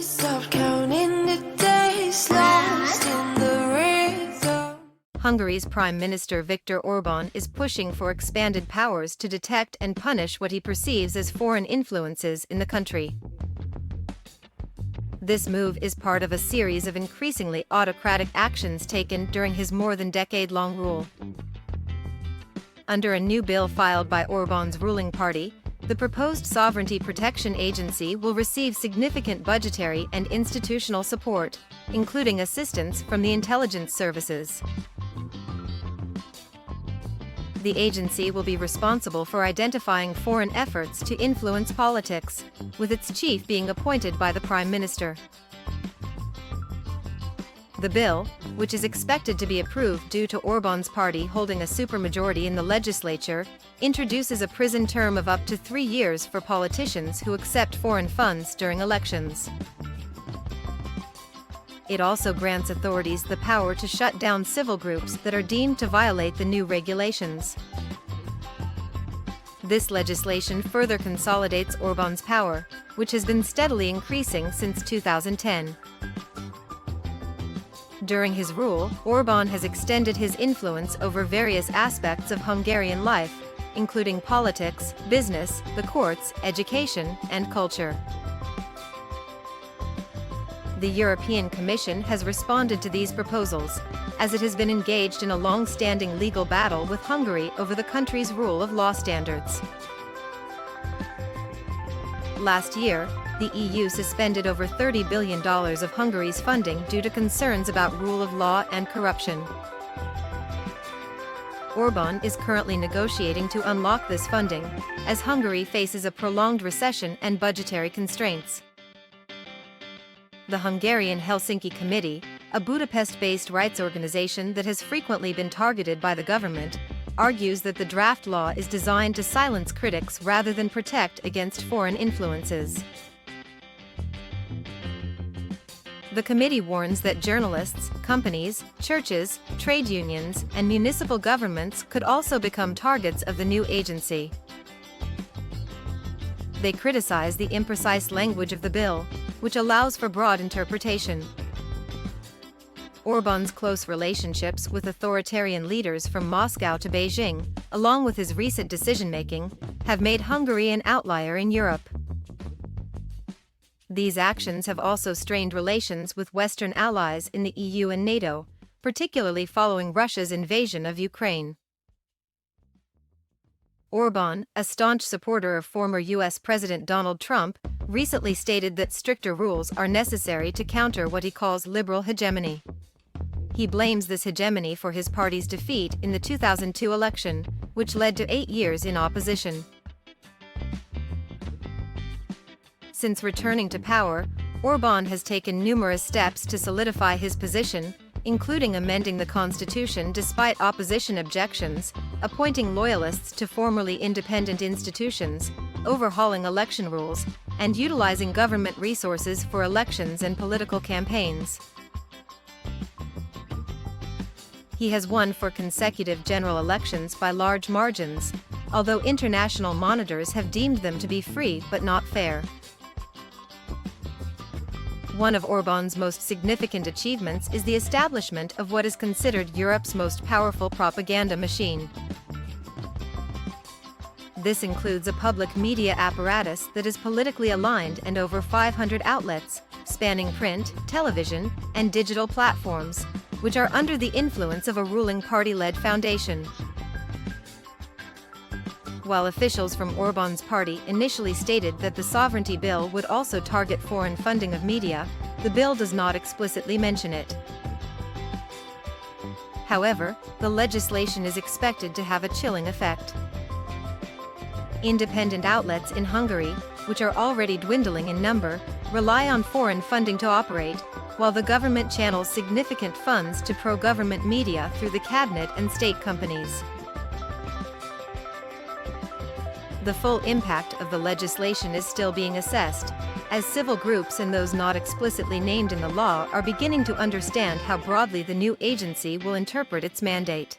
Stop counting the days lost in the rhythm. Hungary's Prime Minister Viktor Orban is pushing for expanded powers to detect and punish what he perceives as foreign influences in the country. This move is part of a series of increasingly autocratic actions taken during his more than decade-long rule. Under a new bill filed by Orban's ruling party, the proposed Sovereignty Protection Agency will receive significant budgetary and institutional support, including assistance from the intelligence services. The agency will be responsible for identifying foreign efforts to influence politics, with its chief being appointed by the Prime Minister. The bill, which is expected to be approved due to Orban's party holding a supermajority in the legislature, introduces a prison term of up to 3 years for politicians who accept foreign funds during elections. It also grants authorities the power to shut down civil groups that are deemed to violate the new regulations. This legislation further consolidates Orban's power, which has been steadily increasing since 2010. During his rule, Orban has extended his influence over various aspects of Hungarian life, including politics, business, the courts, education, and culture. The European Commission has responded to these proposals, as it has been engaged in a long-standing legal battle with Hungary over the country's rule of law standards. Last year, the EU suspended over $30 billion of Hungary's funding due to concerns about rule of law and corruption. Orban is currently negotiating to unlock this funding, as Hungary faces a prolonged recession and budgetary constraints. The Hungarian Helsinki Committee, a Budapest-based rights organization that has frequently been targeted by the government, argues that the draft law is designed to silence critics rather than protect against foreign influences. The committee warns that journalists, companies, churches, trade unions, and municipal governments could also become targets of the new agency. They criticize the imprecise language of the bill, which allows for broad interpretation. Orban's close relationships with authoritarian leaders from Moscow to Beijing, along with his recent decision-making, have made Hungary an outlier in Europe. These actions have also strained relations with Western allies in the EU and NATO, particularly following Russia's invasion of Ukraine. Orban, a staunch supporter of former U.S. President Donald Trump, recently stated that stricter rules are necessary to counter what he calls liberal hegemony. He blames this hegemony for his party's defeat in the 2002 election, which led to 8 years in opposition. Since returning to power, Orban has taken numerous steps to solidify his position, including amending the constitution despite opposition objections, appointing loyalists to formerly independent institutions, overhauling election rules, and utilizing government resources for elections and political campaigns. He has won 4 consecutive general elections by large margins, although international monitors have deemed them to be free but not fair. One of Orban's most significant achievements is the establishment of what is considered Europe's most powerful propaganda machine. This includes a public media apparatus that is politically aligned and over 500 outlets, spanning print, television, and digital platforms, which are under the influence of a ruling party-led foundation. While officials from Orban's party initially stated that the sovereignty bill would also target foreign funding of media, the bill does not explicitly mention it. However, the legislation is expected to have a chilling effect. Independent outlets in Hungary, which are already dwindling in number, rely on foreign funding to operate, while the government channels significant funds to pro-government media through the cabinet and state companies. The full impact of the legislation is still being assessed, as civil groups and those not explicitly named in the law are beginning to understand how broadly the new agency will interpret its mandate.